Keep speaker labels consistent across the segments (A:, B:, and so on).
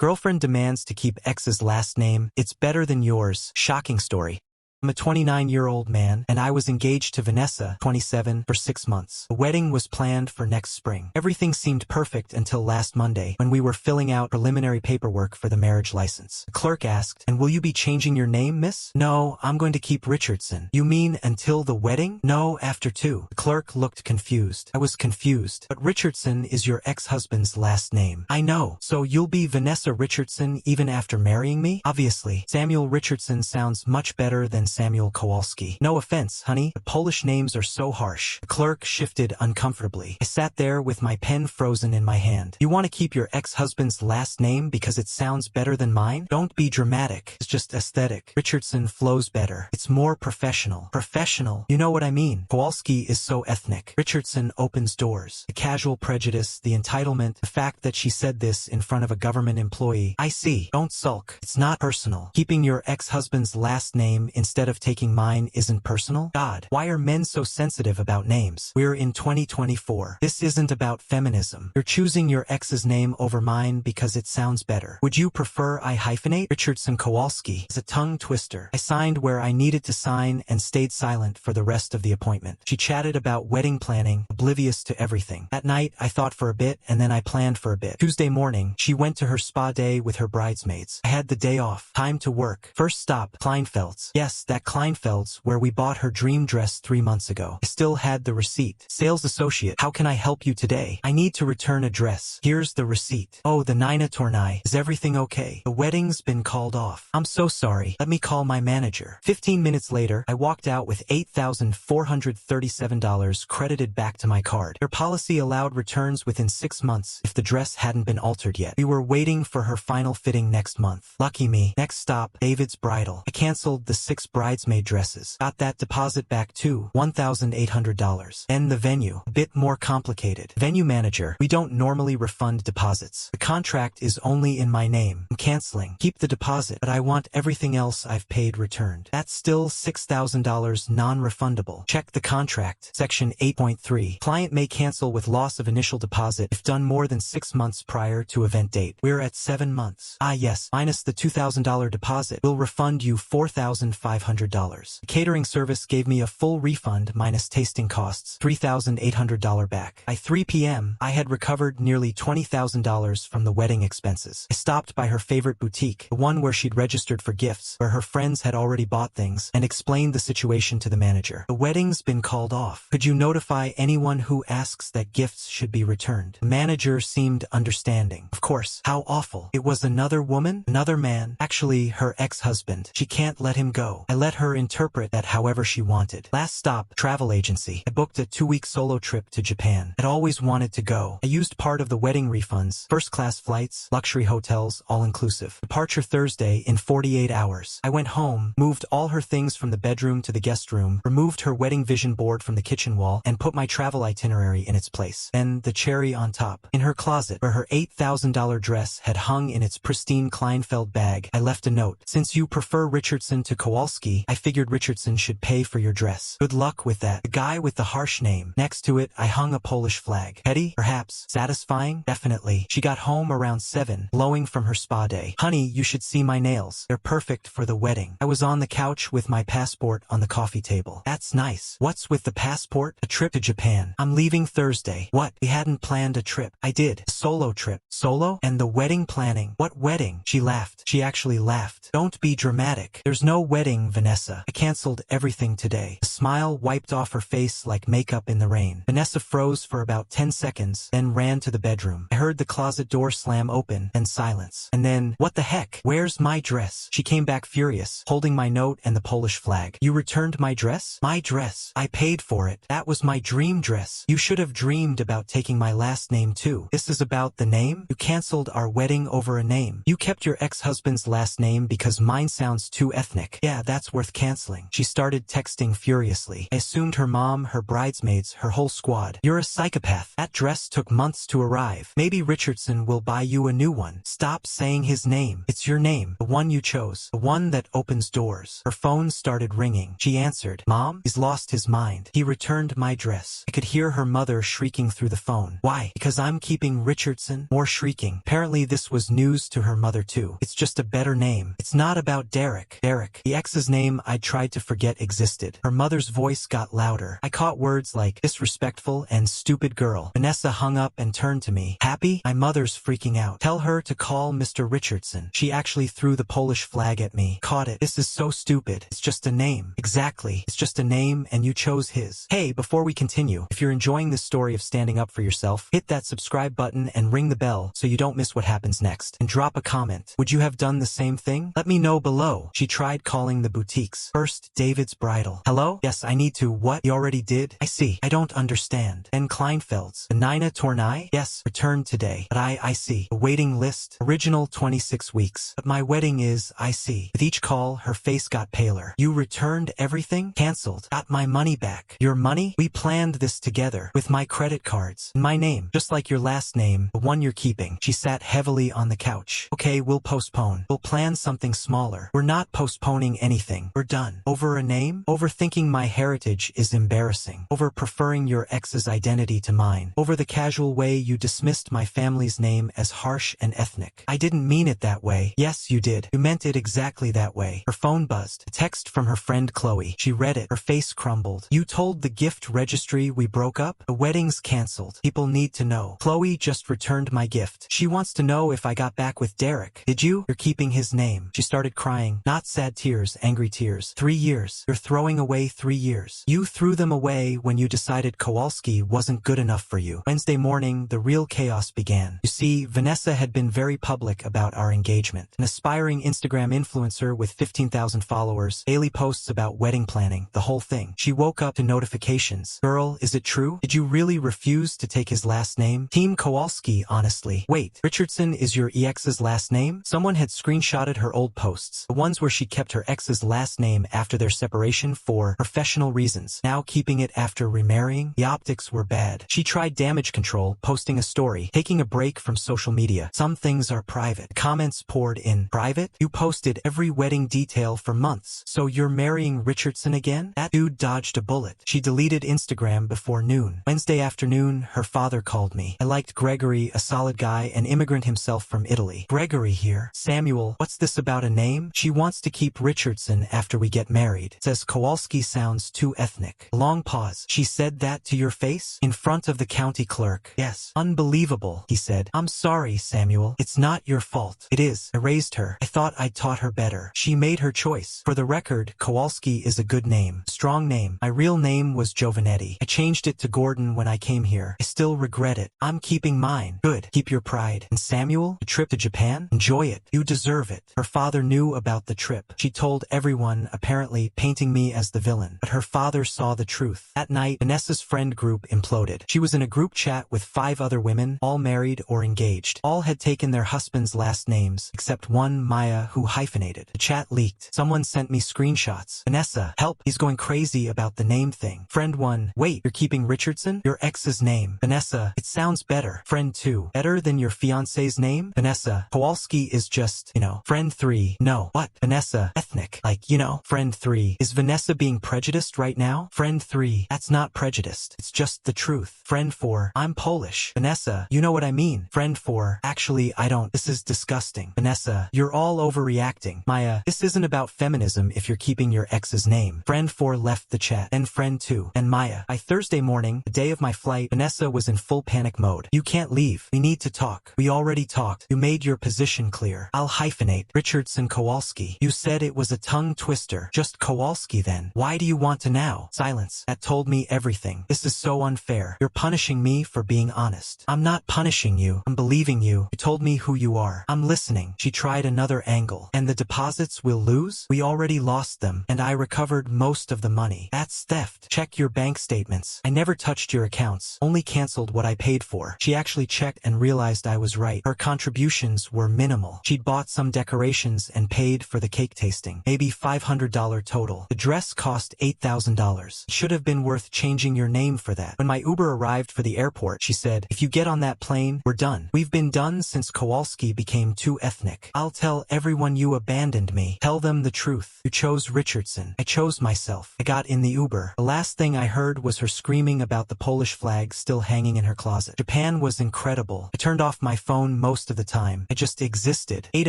A: Girlfriend demands to keep ex's last name. It's better than yours. Shocking story. I'm a 29-year-old man, and I was engaged to Vanessa, 27, for 6 months. The wedding was planned for next spring. Everything seemed perfect until last Monday, when we were filling out preliminary paperwork for the marriage license. The clerk asked, "And will you be changing your name, miss?" "No, I'm going to keep Richardson." "You mean until the wedding?" "No, after 2. The clerk looked confused. I was confused. "But Richardson is your ex-husband's last name." "I know. So you'll be Vanessa Richardson even after marrying me?" "Obviously. Samuel Richardson sounds much better than Samuel Kowalski." "No offense, honey, but Polish names are so harsh." The clerk shifted uncomfortably. I sat there with my pen frozen in my hand. "You want to keep your ex-husband's last name because it sounds better than mine? Don't be dramatic. It's just aesthetic. Richardson flows better. It's more professional." "Professional? You know what I mean. Kowalski is so ethnic. Richardson opens doors." The casual prejudice, the entitlement, the fact that she said this in front of a government employee. "I see. Don't sulk. It's not personal. Keeping your ex-husband's last name instead of taking mine isn't personal? God, why are men so sensitive about names? We're in 2024. This isn't about feminism. You're choosing your ex's name over mine because it sounds better. Would you prefer I hyphenate?" Richardson Kowalski is a tongue twister. I signed where I needed to sign and stayed silent for the rest of the appointment. She chatted about wedding planning, oblivious to everything. That night, I thought for a bit, and then I planned for a bit. Tuesday morning, she went to her spa day with her bridesmaids. I had the day off. Time to work. First stop, Kleinfeld's. Yes, that Kleinfeld's where we bought her dream dress 3 months ago. I still had the receipt. "Sales associate, how can I help you today?" "I need to return a dress." "Here's the receipt." "Oh, the Nina Tornai. Is everything okay?" "The wedding's been called off." "I'm so sorry. Let me call my manager." 15 minutes later, I walked out with $8,437 credited back to my card. Their policy allowed returns within 6 months if the dress hadn't been altered yet. We were waiting for her final fitting next month. Lucky me. Next stop, David's Bridal. I canceled the 6 bridesmaid dresses. Got that deposit back too, $1,800. Then the venue. A bit more complicated. Venue manager, we don't normally refund deposits. The contract is only in my name. I'm canceling. Keep the deposit, but I want everything else I've paid returned. That's still $6,000 non-refundable. Check the contract. Section 8.3. Client may cancel with loss of initial deposit if done more than 6 months prior to event date. We're at 7 months. Ah yes, minus the $2,000 deposit. We'll refund you $4,500. The catering service gave me a full refund minus tasting costs, $3,800 back. By 3 p.m., I had recovered nearly $20,000 from the wedding expenses. I stopped by her favorite boutique, the one where she'd registered for gifts, where her friends had already bought things, and explained the situation to the manager. "The wedding's been called off. Could you notify anyone who asks that gifts should be returned?" The manager seemed understanding. Of course. How awful. It was another woman? Another man? Actually, her ex-husband. She can't let him go. I let her interpret that however she wanted. Last stop, travel agency. I booked a 2-week solo trip to Japan. I'd always wanted to go. I used part of the wedding refunds, first-class flights, luxury hotels, all-inclusive. Departure Thursday in 48 hours. I went home, moved all her things from the bedroom to the guest room, removed her wedding vision board from the kitchen wall, and put my travel itinerary in its place. Then the cherry on top. In her closet, where her $8,000 dress had hung in its pristine Kleinfeld bag, I left a note. "Since you prefer Richardson to Kowalski, I figured Richardson should pay for your dress. Good luck with that." The guy with the harsh name. Next to it, I hung a Polish flag. Petty? Perhaps. Satisfying? Definitely. She got home around 7, glowing from her spa day. "Honey, you should see my nails. They're perfect for the wedding." I was on the couch with my passport on the coffee table. "That's nice. What's with the passport?" "A trip to Japan. I'm leaving Thursday." "What? We hadn't planned a trip." "I did. A solo trip." "Solo? And the wedding planning." "What wedding?" She laughed. She actually laughed. "Don't be dramatic. There's no wedding, Vanessa. I canceled everything today." A smile wiped off her face like makeup in the rain. Vanessa froze for about 10 seconds, then ran to the bedroom. I heard the closet door slam open, and silence. And then, "What the heck? Where's my dress?" She came back furious, holding my note and the Polish flag. "You returned my dress?" "My dress. I paid for it. That was my dream dress. You should have dreamed about taking my last name too. This is about the name? You canceled our wedding over a name. You kept your ex-husband's last name because mine sounds too ethnic." "Yeah, that's that's worth canceling. She started texting furiously. I assumed her mom, her bridesmaids, her whole squad. You're a psychopath. That dress took months to arrive. Maybe Richardson will buy you a new one. Stop saying his name. It's your name. The one you chose. The one that opens doors. Her phone started ringing. She answered. Mom? He's lost his mind. He returned my dress. I could hear her mother shrieking through the phone. Why? Because I'm keeping Richardson? More shrieking. Apparently this was news to her mother too. It's just a better name. It's not about Derek. Derek, the ex's name I tried to forget existed. Her mother's voice got louder. I caught words like disrespectful and stupid girl. Vanessa hung up and turned to me. Happy? My mother's freaking out. Tell her to call Mr. Richardson. She actually threw the Polish flag at me. Caught it. This is so stupid. It's just a name. Exactly. It's just a name and you chose his. Hey, before we continue, if you're enjoying this story of standing up for yourself, hit that subscribe button and ring the bell so you don't miss what happens next. And drop a comment. Would you have done the same thing? Let me know below. She tried calling the boutiques. First, David's Bridal. Hello? Yes, I need to. What? He already did? I see. I don't understand. And Kleinfeld's. The Nina Tornai? Yes, returned today. But I see. The waiting list. Original 26 weeks. But my wedding is, I see. With each call, her face got paler. You returned everything? Cancelled. Got my money back. Your money? We planned this together. With my credit cards. And my name. Just like your last name. The one you're keeping. She sat heavily on the couch. Okay, we'll postpone. We'll plan something smaller. We're not postponing anything. We're done. Over a name? Overthinking my heritage is embarrassing. Over preferring your ex's identity to mine. Over the casual way you dismissed my family's name as harsh and ethnic. I didn't mean it that way. Yes, you did. You meant it exactly that way. Her phone buzzed. A text from her friend Chloe. She read it. Her face crumbled. You told the gift registry we broke up? The wedding's cancelled. People need to know. Chloe just returned my gift. She wants to know if I got back with Derek. Did you? You're keeping his name. She started crying. Not sad tears, angry tears. 3 years. You're throwing away 3 years. You threw them away when you decided Kowalski wasn't good enough for you. Wednesday morning, the real chaos began. You see, Vanessa had been very public about our engagement. An aspiring Instagram influencer with 15,000 followers, daily posts about wedding planning, the whole thing. She woke up to notifications. Girl, is it true? Did you really refuse to take his last name? Team Kowalski, honestly. Wait, Richardson is your ex's last name? Someone had screenshotted her old posts, the ones where she kept her ex's last name after their separation for professional reasons. Now keeping it after remarrying? The optics were bad. She tried damage control, posting a story, taking a break from social media. Some things are private. Comments poured in. Private? You posted every wedding detail for months. So you're marrying Richardson again? That dude dodged a bullet. She deleted Instagram before noon. Wednesday afternoon, her father called me. I liked Gregory, a solid guy, an immigrant himself from Italy. Gregory here. Samuel, what's this about a name? She wants to keep Richardson after we get married. Says Kowalski sounds too ethnic. A long pause. She said that to your face? In front of the county clerk. Yes. Unbelievable, he said. I'm sorry, Samuel. It's not your fault. It is. I raised her. I thought I'd taught her better. She made her choice. For the record, Kowalski is a good name. Strong name. My real name was Giovanetti. I changed it to Gordon when I came here. I still regret it. I'm keeping mine. Good. Keep your pride. And Samuel, a trip to Japan? Enjoy it. You deserve it. Her father knew about the trip. She told everyone, apparently painting me as the villain. But her father saw the truth. That night, Vanessa's friend group imploded. She was in a group chat with 5 other women, all married or engaged. All had taken their husband's last names, except one, Maya, who hyphenated. The chat leaked. Someone sent me screenshots. Vanessa, help. He's going crazy about the name thing. Friend 1, wait, you're keeping Richardson? Your ex's name. Vanessa, it sounds better. Friend 2, better than your fiance's name? Vanessa, Kowalski is just, Friend 3, no. What? Vanessa, ethnic. Like, Friend 3, is Vanessa being prejudiced right now? Friend 3, that's not prejudiced. It's just the truth. Friend 4, I'm Polish. Vanessa, you know what I mean. Friend 4, actually, I don't. This is disgusting. Vanessa, you're all overreacting. Maya, this isn't about feminism if you're keeping your ex's name. Friend 4 left the chat. And Friend 2. And Maya. By Thursday morning, the day of my flight, Vanessa was in full panic mode. You can't leave. We need to talk. We already talked. You made your position clear. I'll hyphenate. Richardson Kowalski. You said it was a tongue twister. Just Kowalski then. Why do you want to now? Silence. That told me everything. This is so unfair. You're punishing me for being honest. I'm not punishing you. I'm believing you. You told me who you are. I'm listening. She tried another angle. And the deposits we'll lose? We already lost them. And I recovered most of the money. That's theft. Check your bank statements. I never touched your accounts. Only canceled what I paid for. She actually checked and realized I was right. Her contributions were minimal. She'd bought some decorations and paid for the cake tasting. Maybe maybe $500 total. The dress cost $8,000. It should have been worth changing your name for that. When my Uber arrived for the airport, she said, if you get on that plane, we're done. We've been done since Kowalski became too ethnic. I'll tell everyone you abandoned me. Tell them the truth. You chose Richardson. I chose myself. I got in the Uber. The last thing I heard was her screaming about the Polish flag still hanging in her closet. Japan was incredible. I turned off my phone most of the time. I just existed. Ate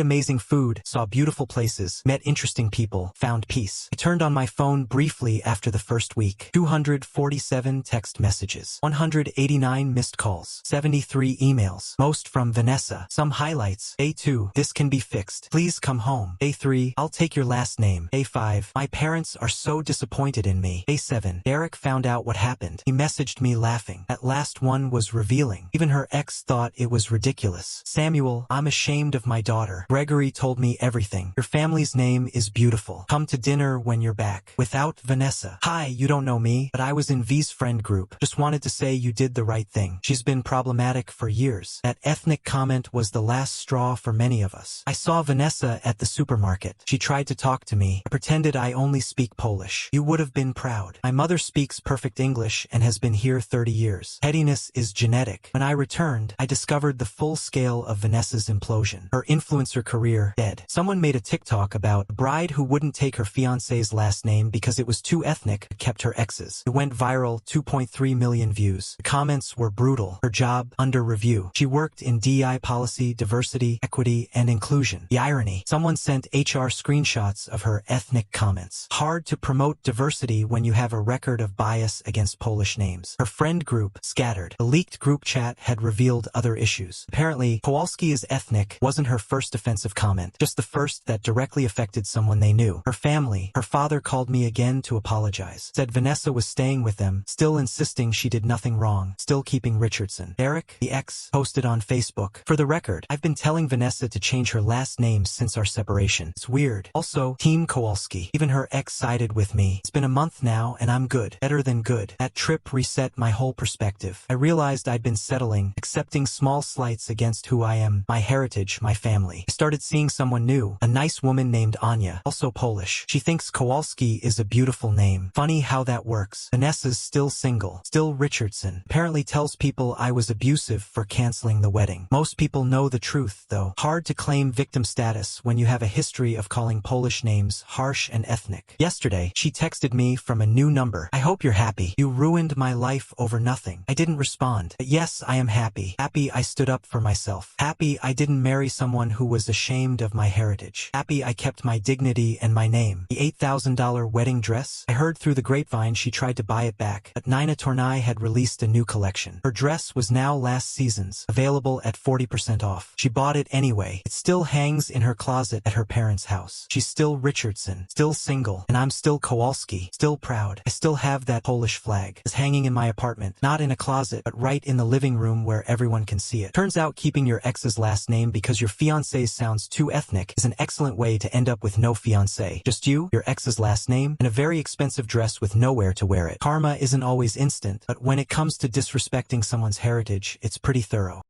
A: amazing food, saw beautiful places, met interesting people, found peace. I turned on my phone briefly after the first week. 247 text messages, 189 missed calls, 73 emails, most from Vanessa. Some highlights. A2, this can be fixed. Please come home. A3, I'll take your last name. A5, my parents are so disappointed in me. A7, Derek found out what happened. He messaged me laughing. That last one was revealing. Even her ex thought it was ridiculous. Samuel, I'm ashamed of my daughter. Gregory told me everything. Your family's name is beautiful. Come to dinner when you're back. Without Vanessa. Hi, you don't know me, but I was in V's friend group. Just wanted to say you did the right thing. She's been problematic for years. That ethnic comment was the last straw for many of us. I saw Vanessa at the supermarket. She tried to talk to me. I pretended I only speak Polish. You would have been proud. My mother speaks perfect English and has been here 30 years. Pettiness is genetic. When I returned, I discovered the full scale of Vanessa's implosion. Her influencer career, dead. Someone made a TikTok about a bride who wouldn't take her fiancé's last name because it was too ethnic, but kept her ex's. It went viral, 2.3 million views. The comments were brutal. Her job, under review. She worked in DEI policy, diversity, equity, and inclusion. The irony. Someone sent HR screenshots of her ethnic comments. Hard to promote diversity when you have a record of bias against Polish names. Her friend group, scattered. The leaked group chat had revealed other issues. Apparently, Kowalski is ethnic wasn't her first offensive comment, just the first that directly affected someone they knew. Her family. Her father called me again to apologize. Said Vanessa was staying with them, still insisting she did nothing wrong, still keeping Richardson. Derek, the ex, posted on Facebook. For the record, I've been telling Vanessa to change her last name since our separation. It's weird. Also, Team Kowalski. Even her ex sided with me. It's been a month now and I'm good. Better than good. That trip reset my whole perspective. I realized I'd been settling, accepting small slights against who I am, my heritage, my family. I started seeing someone new, a nice woman named Anya, also Polish. She thinks Kowalski is a beautiful name. Funny how that works. Vanessa's still single, still Richardson. Apparently tells people I was abusive for canceling the wedding. Most people know the truth, though. Hard to claim victim status when you have a history of calling Polish names harsh and ethnic. Yesterday, she texted me from a new number. I hope you're happy. You ruined my life over nothing. I didn't respond. But yes, I am happy. Happy I stood up for myself. Happy I didn't marry someone who was ashamed of my heritage. Happy I kept my dignity and my name. The $8,000 wedding dress? I heard through the grapevine she tried to buy it back, but Nina Tornai had released a new collection. Her dress was now last season's, available at 40% off. She bought it anyway. It still hangs in her closet at her parents' house. She's still Richardson, still single, and I'm still Kowalski, still proud. I still have that Polish flag. It's hanging in my apartment, not in a closet, but right in the living room where everyone can see it. Turns out keeping your ex's last name because your fiancé sounds too ethnic is an excellent way to end up with no fiancé. Just you, your ex's last name, and a very expensive dress with nowhere to wear it. Karma isn't always instant, but when it comes to disrespecting someone's heritage, it's pretty thorough.